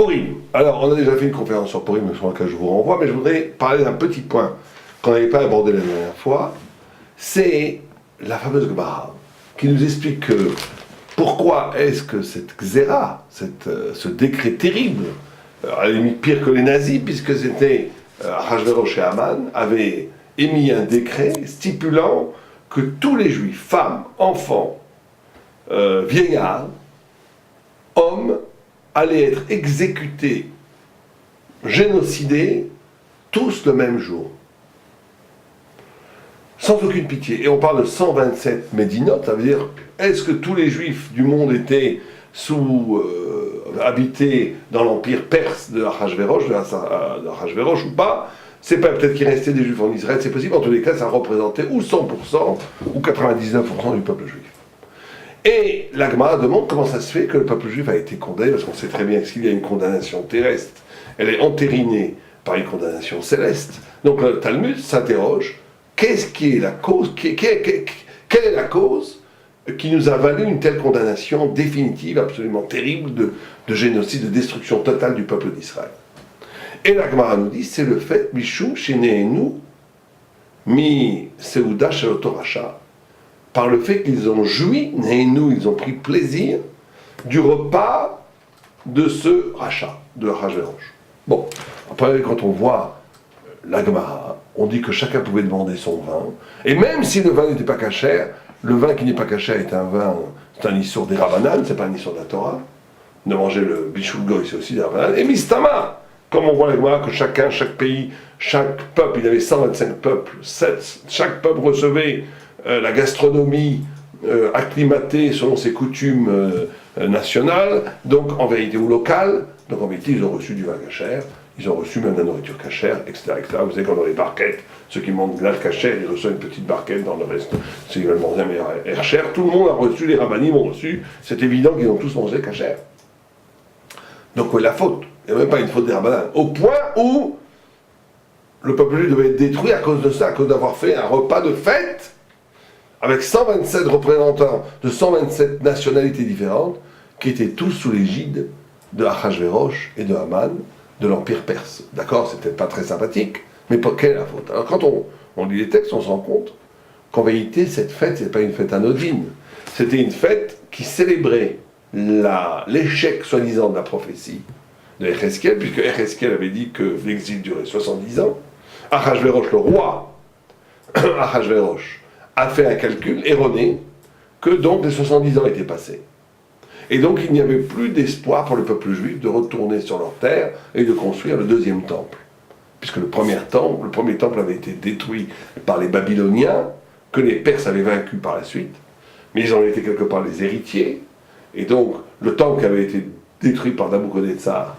Purim. Alors, on a déjà fait une conférence sur Purim, sur laquelle je vous renvoie, mais je voudrais parler d'un petit point qu'on n'avait pas abordé la dernière fois. C'est la fameuse Gemara, qui nous explique que pourquoi est-ce que cette xéra, ce décret terrible, à la limite pire que les nazis, puisque c'était Ahasverosh et Haman, avaient émis un décret stipulant que tous les juifs, femmes, enfants, vieillards, hommes, allaient être exécutés, génocidés, tous le même jour. Sans aucune pitié. Et on parle de 127 médinotes, ça veut dire, est-ce que tous les juifs du monde étaient habités dans l'empire perse de Ahasverosh ou pas? C'est pas peut-être qu'il restait des juifs en Israël, c'est possible. En tous les cas, ça représentait ou 100% ou 99% du peuple juif. Et la Gemara demande comment ça se fait que le peuple juif a été condamné, parce qu'on sait très bien que s'il y a une condamnation terrestre, elle est entérinée par une condamnation céleste. Donc le Talmud s'interroge, qu'est-ce qui est la cause, quelle est la cause qui nous a valu une telle condamnation définitive, absolument terrible, de génocide, de destruction totale du peuple d'Israël. Et la Gemara nous dit, c'est le fait, Mishum Sheneenu, Mi Seuda Shalotoracha, par le fait qu'ils ont joui, Neenu, ils ont pris plaisir du repas de ce rachat, de Ahasverosh. Bon, après, quand on voit la Gemara, on dit que chacun pouvait demander son vin, et même si le vin n'était pas cachère, le vin qui n'est pas cachère est un vin, c'est un issour des Ravanan, c'est pas un issour de la Torah. De manger le Bishul Goy, c'est aussi des Ravanan. Et Mistama, comme on voit la Gemara, que chacun, chaque pays, chaque peuple, il y avait 125 peuples, chaque peuple recevait la gastronomie acclimatée selon ses coutumes nationales, donc en vérité, ou locales, donc en vérité, ils ont reçu du vin cachère, ils ont reçu même de la nourriture cachère, etc., etc. Vous savez, quand dans les barquettes, ceux qui mangent de la cachère, ils reçoivent une petite barquette dans le reste, s'ils veulent manger un meilleur air cher, tout le monde a reçu, les rabbinim ont reçu, c'est évident qu'ils ont tous mangé cachère. Donc, la faute, il n'y a même pas une faute des rabbanim, au point où le peuple juif devait être détruit à cause de ça, à cause d'avoir fait un repas de fête avec 127 représentants de 127 nationalités différentes, qui étaient tous sous l'égide de Ahasverosh et de Haman, de l'Empire perse. D'accord, c'était pas très sympathique, mais quelle est la faute? Alors quand on lit les textes, on se rend compte qu'en vérité, cette fête, c'est pas une fête anodine. C'était une fête qui célébrait l'échec soi-disant de la prophétie de Echeskiel, puisque Echeskiel avait dit que l'exil durait 70 ans. Ahasverosh, le roi Ahasverosh, a fait un calcul erroné que donc les 70 ans étaient passés. Et donc il n'y avait plus d'espoir pour le peuple juif de retourner sur leur terre et de construire le deuxième temple. Puisque le premier temple avait été détruit par les Babyloniens, que les Perses avaient vaincu par la suite, mais ils en étaient quelque part les héritiers. Et donc le temple qui avait été détruit par Nabuchodonosor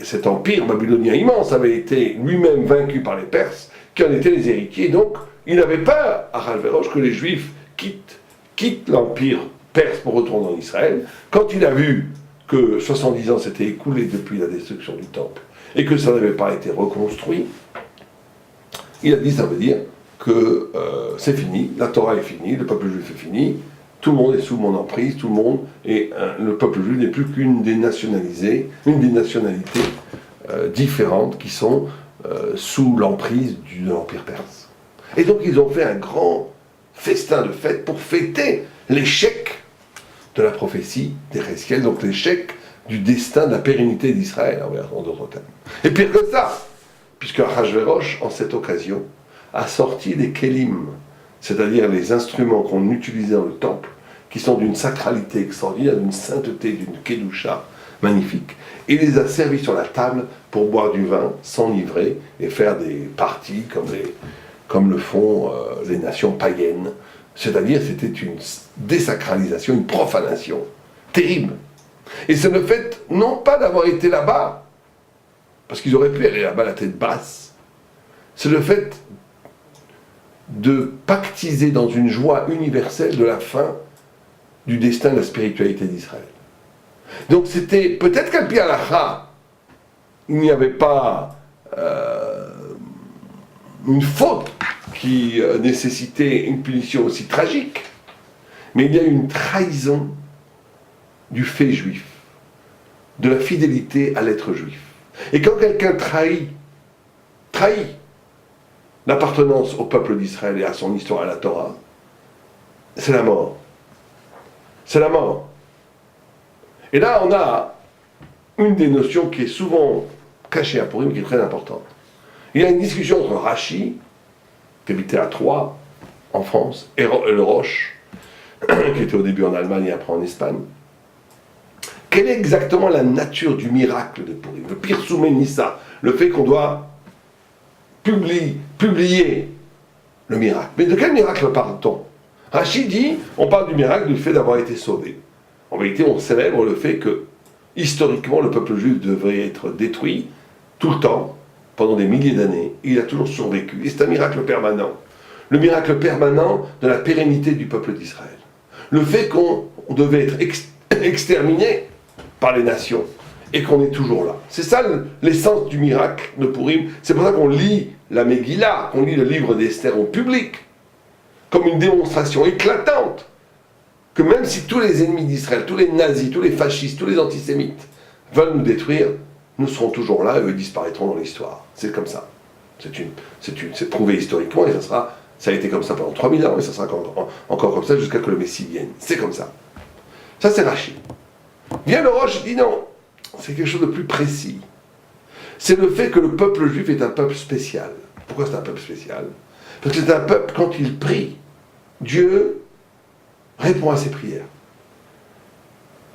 cet empire babylonien immense avait été lui-même vaincu par les Perses, qui en étaient les héritiers. Donc il n'avait pas, Ahasverosh, que les Juifs quittent l'empire perse pour retourner en Israël. Quand il a vu que 70 ans s'étaient écoulés depuis la destruction du temple et que ça n'avait pas été reconstruit, il a dit, ça veut dire que c'est fini, la Torah est finie, le peuple juif est fini, tout le monde est sous mon emprise, tout le monde, et le peuple juif n'est plus qu'une des nationalités différentes qui sont sous l'emprise de l'empire perse. Et donc ils ont fait un grand festin de fête pour fêter l'échec de la prophétie d'Echeskiel, donc l'échec du destin de la pérennité d'Israël, en d'autres termes. Et pire que ça, puisque Ahasverosh, en cette occasion, a sorti les kélim, c'est-à-dire les instruments qu'on utilisait dans le temple, qui sont d'une sacralité extraordinaire, d'une sainteté, d'une kedusha magnifique, et les a servis sur la table pour boire du vin, s'enivrer et faire des parties comme le font les nations païennes. C'est-à-dire, c'était une désacralisation, une profanation terrible. Et c'est le fait, non pas d'avoir été là-bas, parce qu'ils auraient pu aller là-bas la tête basse, c'est le fait de pactiser dans une joie universelle de la fin du destin de la spiritualité d'Israël. Donc c'était, peut-être qu'à Pi Halacha, il n'y avait pas une faute qui nécessitait une punition aussi tragique, mais il y a une trahison du fait juif, de la fidélité à l'être juif. Et quand quelqu'un trahit l'appartenance au peuple d'Israël et à son histoire, à la Torah, c'est la mort. C'est la mort. Et là, on a une des notions qui est souvent cachée à Purim, qui est très importante. Il y a une discussion entre Rashi, qui habitait à Troyes, en France, et le Roche, qui était au début en Allemagne et après en Espagne. Quelle est exactement la nature du miracle de Purim? Le Pirsumé Nissa, le fait qu'on doit publier le miracle. Mais de quel miracle parle-t-on? Rachid dit, on parle du miracle du fait d'avoir été sauvé. En vérité, on célèbre le fait que, historiquement, le peuple juif devrait être détruit tout le temps, pendant des milliers d'années. Il a toujours survécu. Et c'est un miracle permanent. Le miracle permanent de la pérennité du peuple d'Israël. Le fait qu'on devait être exterminé par les nations et qu'on est toujours là. C'est ça l'essence du miracle de Purim. C'est pour ça qu'on lit la Megillah, qu'on lit le livre d'Esther au public, comme une démonstration éclatante que même si tous les ennemis d'Israël, tous les nazis, tous les fascistes, tous les antisémites veulent nous détruire, nous serons toujours là et eux disparaîtront dans l'histoire. C'est comme ça. C'est prouvé historiquement et ça a été comme ça pendant 3000 ans et ça sera encore comme ça jusqu'à ce que le Messie vienne. C'est comme ça. Ça, c'est Rachid. Vient le Roche, dit non. C'est quelque chose de plus précis. C'est le fait que le peuple juif est un peuple spécial. Pourquoi c'est un peuple spécial? Parce que c'est un peuple, quand il prie, Dieu répond à ses prières.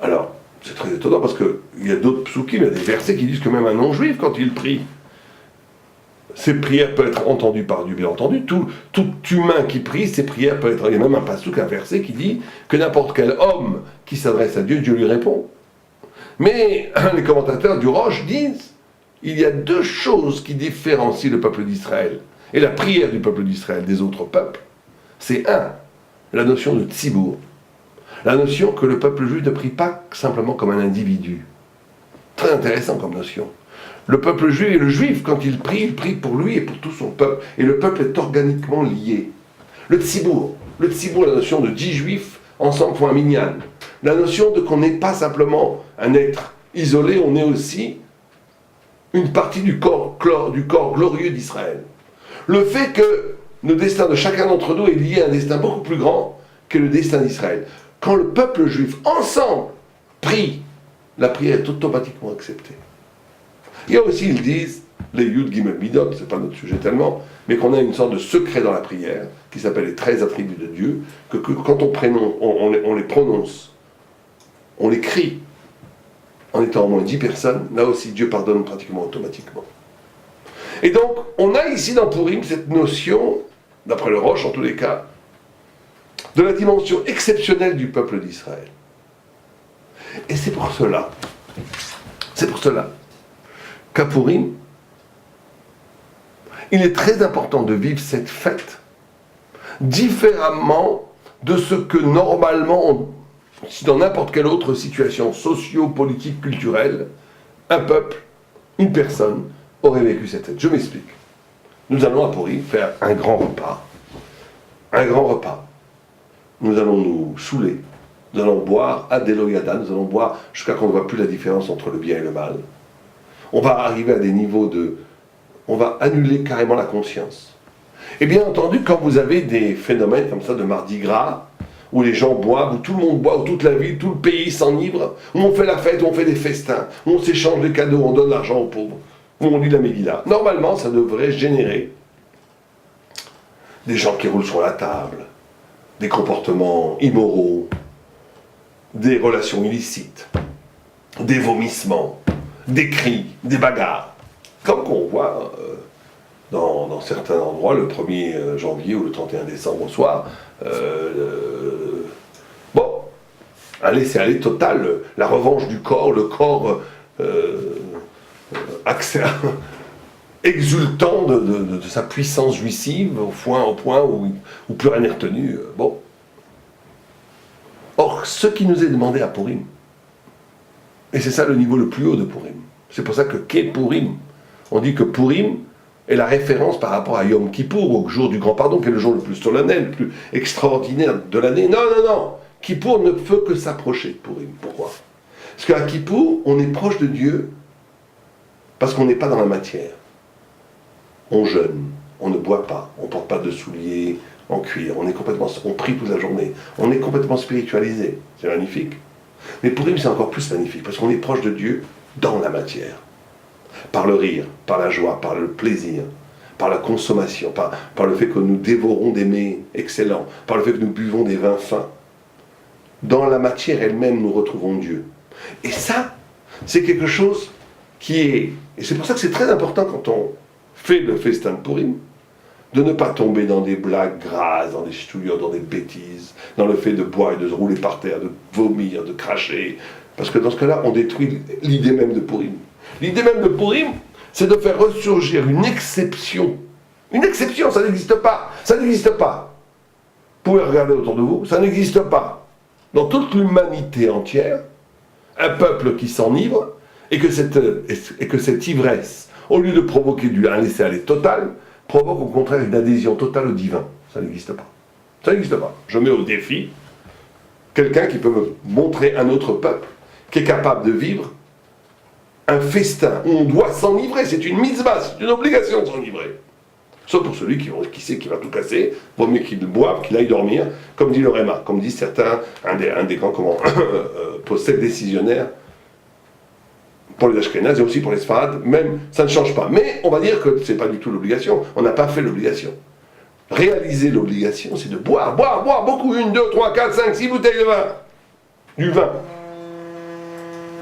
Alors, c'est très étonnant parce qu'il y a d'autres psukim, il y a des versets qui disent que même un non-juif, quand il prie, ses prières peuvent être entendues par Dieu, bien entendu. Tout humain qui prie, ses prières peuvent être... Il y a même un pasuk, un verset qui dit que n'importe quel homme qui s'adresse à Dieu, Dieu lui répond. Mais les commentateurs du Roche disent il y a deux choses qui différencient le peuple d'Israël et la prière du peuple d'Israël des autres peuples. C'est la notion de tzibour. La notion que le peuple juif ne prie pas simplement comme un individu. Très intéressant comme notion. Le peuple juif et le juif, quand il prie pour lui et pour tout son peuple. Et le peuple est organiquement lié. Le tzibour, la notion de 10 juifs ensemble font un minyan. La notion de qu'on n'est pas simplement un être isolé, on est aussi une partie du corps glorieux d'Israël. Le fait que le destin de chacun d'entre nous est lié à un destin beaucoup plus grand que le destin d'Israël. Quand le peuple juif, ensemble, prie, la prière est automatiquement acceptée. Il y a aussi, ils disent, les Yud Gimel Midot, c'est pas notre sujet tellement, mais qu'on a une sorte de secret dans la prière, qui s'appelle les 13 attributs de Dieu, que quand on les prononce, on les crie, en étant au moins 10 personnes, là aussi Dieu pardonne pratiquement automatiquement. Et donc, on a ici dans Purim cette notion, d'après le Roche en tous les cas, de la dimension exceptionnelle du peuple d'Israël. Et c'est pour cela qu'à Purim, il est très important de vivre cette fête différemment de ce que normalement, si dans n'importe quelle autre situation socio-politique, culturelle, un peuple, une personne aurait vécu cette fête. Je m'explique. Nous allons à Purim faire un grand repas. Un grand repas. Nous allons nous saouler. Nous allons boire à Deloyada, nous allons boire jusqu'à qu'on ne voit plus la différence entre le bien et le mal. On va arriver à des niveaux on va annuler carrément la conscience. Et bien entendu, quand vous avez des phénomènes comme ça de Mardi Gras, où les gens boivent, où tout le monde boit, où toute la ville, tout le pays s'enivre, où on fait la fête, où on fait des festins, où on s'échange des cadeaux, on donne l'argent aux pauvres, où on lit la Megillah. Normalement, ça devrait générer des gens qui roulent sur la table, des comportements immoraux, des relations illicites, des vomissements, des cris, des bagarres. Comme qu'on voit dans certains endroits, le 1er janvier ou le 31 décembre au soir. Bon, un laisser-aller total, la revanche du corps, le corps exultant de sa puissance jouissive au point où plus rien n'est retenu. Bon. Or, ce qui nous est demandé à Purim, et c'est ça le niveau le plus haut de Purim, c'est pour ça que qu'est Purim, on dit que Purim est la référence par rapport à Yom Kippour, au jour du grand pardon, qui est le jour le plus solennel, le plus extraordinaire de l'année. Non. Kippour ne peut que s'approcher de Purim. Pourquoi? Parce qu'à Kippour, on est proche de Dieu parce qu'on n'est pas dans la matière. On jeûne, on ne boit pas, on ne porte pas de souliers en cuir, on prie toute la journée, on est complètement spiritualisé. C'est magnifique. Mais Purim, c'est encore plus magnifique parce qu'on est proche de Dieu dans la matière. Par le rire, par la joie, par le plaisir, par la consommation, par le fait que nous dévorons des mets excellents, par le fait que nous buvons des vins fins. Dans la matière elle-même, nous retrouvons Dieu. Et ça, c'est quelque chose qui est... Et c'est pour ça que c'est très important quand on fait le festin de Purim, de ne pas tomber dans des blagues grasses, dans des ch'touillots, dans des bêtises, dans le fait de boire et de se rouler par terre, de vomir, de cracher. Parce que dans ce cas-là, on détruit l'idée même de Purim. L'idée même de Purim, c'est de faire ressurgir une exception. Une exception, ça n'existe pas. Ça n'existe pas. Vous pouvez regarder autour de vous, ça n'existe pas. Dans toute l'humanité entière, un peuple qui s'enivre, et que cette ivresse, au lieu de provoquer un laisser-aller total, provoque au contraire une adhésion totale au divin. Ça n'existe pas. Ça n'existe pas. Je mets au défi quelqu'un qui peut me montrer un autre peuple qui est capable de vivre un festin où on doit s'enivrer. C'est une mitzvah, c'est une obligation de s'enivrer. Sauf pour celui qui sait qu'il va tout casser, vaut mieux qu'il boive, qu'il aille dormir, comme dit le Réma, comme disent certains, un des grands possèdes décisionnaires, pour les Ashkénazes et aussi pour les Sfarades, même, ça ne change pas. Mais on va dire que ce n'est pas du tout l'obligation, on n'a pas fait l'obligation. Réaliser l'obligation, c'est de boire beaucoup, 1, 2, 3, 4, 5, 6 bouteilles de vin, du vin.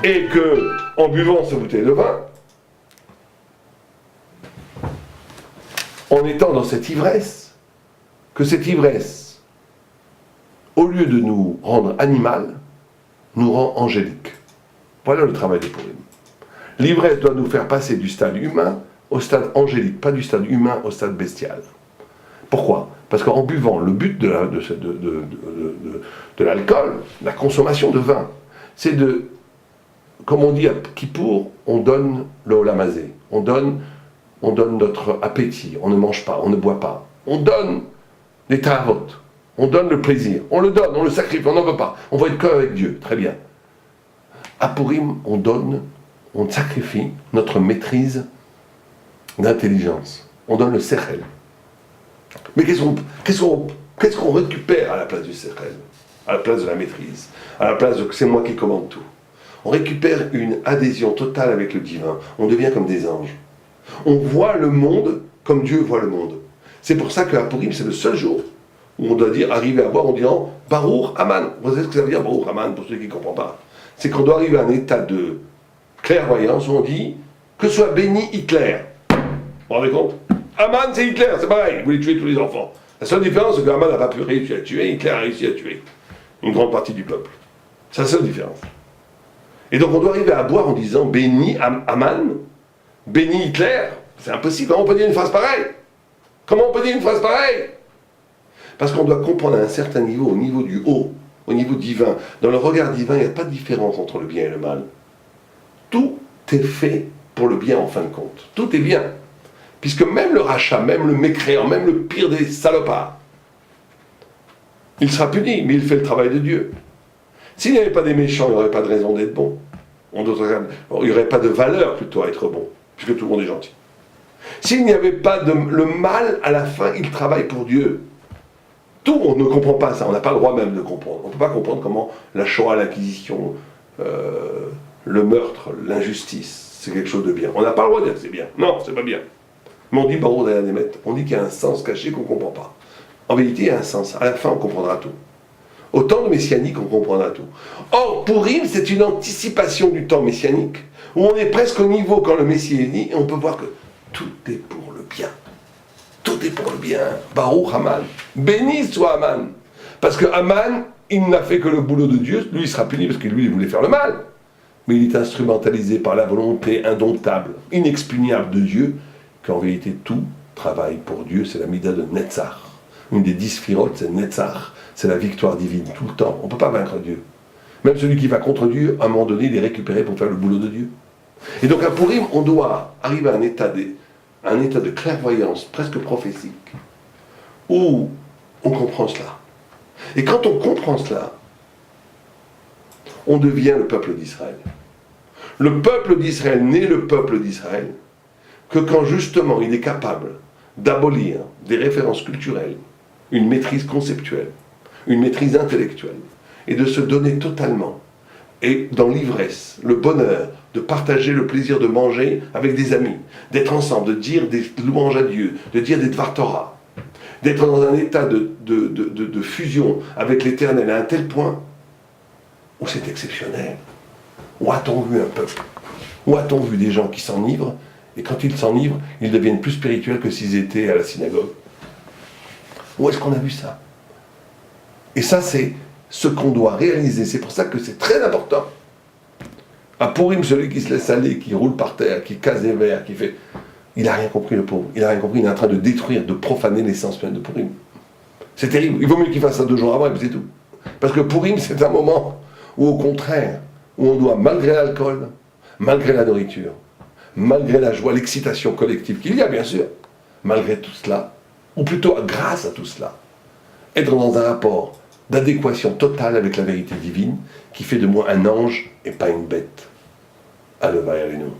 Et que, en buvant ces bouteilles de vin, en étant dans cette ivresse, que cette ivresse, au lieu de nous rendre animal, nous rend angélique. Voilà le travail de Purim. L'ivresse doit nous faire passer du stade humain au stade angélique, pas du stade humain au stade bestial. Pourquoi? Parce qu'en buvant, le but de l'alcool, la consommation de vin, c'est de, comme on dit à Kippour, on donne le olam hazé, on donne notre appétit, on ne mange pas, on ne boit pas, on donne des ta'avot, on donne le plaisir, on le donne, on le sacrifie, on n'en veut pas, on va être que avec Dieu, très bien. À Purim, on sacrifie notre maîtrise d'intelligence, on donne le sechel. Mais qu'est-ce qu'on récupère à la place du sechel, à la place de la maîtrise, à la place de c'est moi qui commande tout? On récupère une adhésion totale avec le divin, on devient comme des anges. On voit le monde comme Dieu voit le monde. C'est pour ça qu'à Purim, c'est le seul jour où on doit arriver à voir en disant Baruch Aman. Vous savez ce que ça veut dire Baruch Aman pour ceux qui ne comprennent pas? C'est qu'on doit arriver à un état de clairvoyance où on dit que soit béni Hitler. Vous vous rendez compte? Aman c'est Hitler, c'est pareil, il voulait tuer tous les enfants. La seule différence c'est que Aman n'a pas pu réussir à tuer, Hitler a réussi à tuer une grande partie du peuple. C'est la seule différence. Et donc on doit arriver à boire en disant béni Aman, béni Hitler. C'est impossible, comment on peut dire une phrase pareille? Comment on peut dire une phrase pareille? Parce qu'on doit comprendre à un certain niveau, au niveau du haut, au niveau divin. Dans le regard divin, il n'y a pas de différence entre le bien et le mal. Tout est fait pour le bien en fin de compte. Tout est bien. Puisque même le rachat, même le mécréant, même le pire des salopards, il sera puni, mais il fait le travail de Dieu. S'il n'y avait pas des méchants, il n'y aurait pas de raison d'être bon. Il n'y aurait pas de valeur plutôt à être bon, puisque tout le monde est gentil. S'il n'y avait pas le mal, à la fin, il travaille pour Dieu. Tout, on ne comprend pas ça, on n'a pas le droit même de comprendre. On ne peut pas comprendre comment la Shoah, l'Inquisition, le meurtre, l'injustice, c'est quelque chose de bien. On n'a pas le droit de dire que c'est bien. Non, c'est pas bien. Mais on dit Baruch Dayan Emet, on dit qu'il y a un sens caché qu'on ne comprend pas. En vérité, il y a un sens. À la fin, on comprendra tout. Au temps de messianique, on comprendra tout. Or, Purim, c'est une anticipation du temps messianique, où on est presque au niveau quand le Messie est né, et on peut voir que tout est pour le bien. Tout est pour le bien. Baruch Haman. Béni soit Haman. Parce que Haman, il n'a fait que le boulot de Dieu. Lui, il sera puni parce que lui, il voulait faire le mal. Mais il est instrumentalisé par la volonté indomptable, inexpugnable de Dieu, qu'en vérité, tout travaille pour Dieu. C'est la Mida de Netzach. Une des 10 sphirotes, c'est Netzach. C'est la victoire divine, tout le temps. On ne peut pas vaincre Dieu. Même celui qui va contre Dieu, à un moment donné, il est récupéré pour faire le boulot de Dieu. Et donc à Purim, on doit arriver à un état de clairvoyance presque prophétique, où on comprend cela. Et quand on comprend cela, on devient le peuple d'Israël. Le peuple d'Israël n'est le peuple d'Israël que quand justement il est capable d'abolir des références culturelles, une maîtrise conceptuelle, une maîtrise intellectuelle, et de se donner totalement, et dans l'ivresse, le bonheur de partager le plaisir de manger avec des amis, d'être ensemble, de dire des louanges à Dieu, de dire des Dvar Torah, d'être dans un état de fusion avec l'Éternel à un tel point où c'est exceptionnel. Où a-t-on vu un peuple? Où a-t-on vu des gens qui s'enivrent, et quand ils s'enivrent, ils deviennent plus spirituels que s'ils étaient à la synagogue? Où est-ce qu'on a vu ça? Et ça, c'est ce qu'on doit réaliser. C'est pour ça que c'est très important. À Purim, celui qui se laisse aller, qui roule par terre, qui casse des verres, qui fait... Il n'a rien compris, le pauvre. Il n'a rien compris. Il est en train de détruire, de profaner l'essence même de Purim. C'est terrible. Il vaut mieux qu'il fasse ça 2 jours avant et puis c'est tout. Parce que Purim, c'est un moment où, au contraire, où on doit, malgré l'alcool, malgré la nourriture, malgré la joie, l'excitation collective qu'il y a, bien sûr, malgré tout cela, ou plutôt grâce à tout cela, être dans un rapport d'adéquation totale avec la vérité divine qui fait de moi un ange et pas une bête. Alléluia, nous.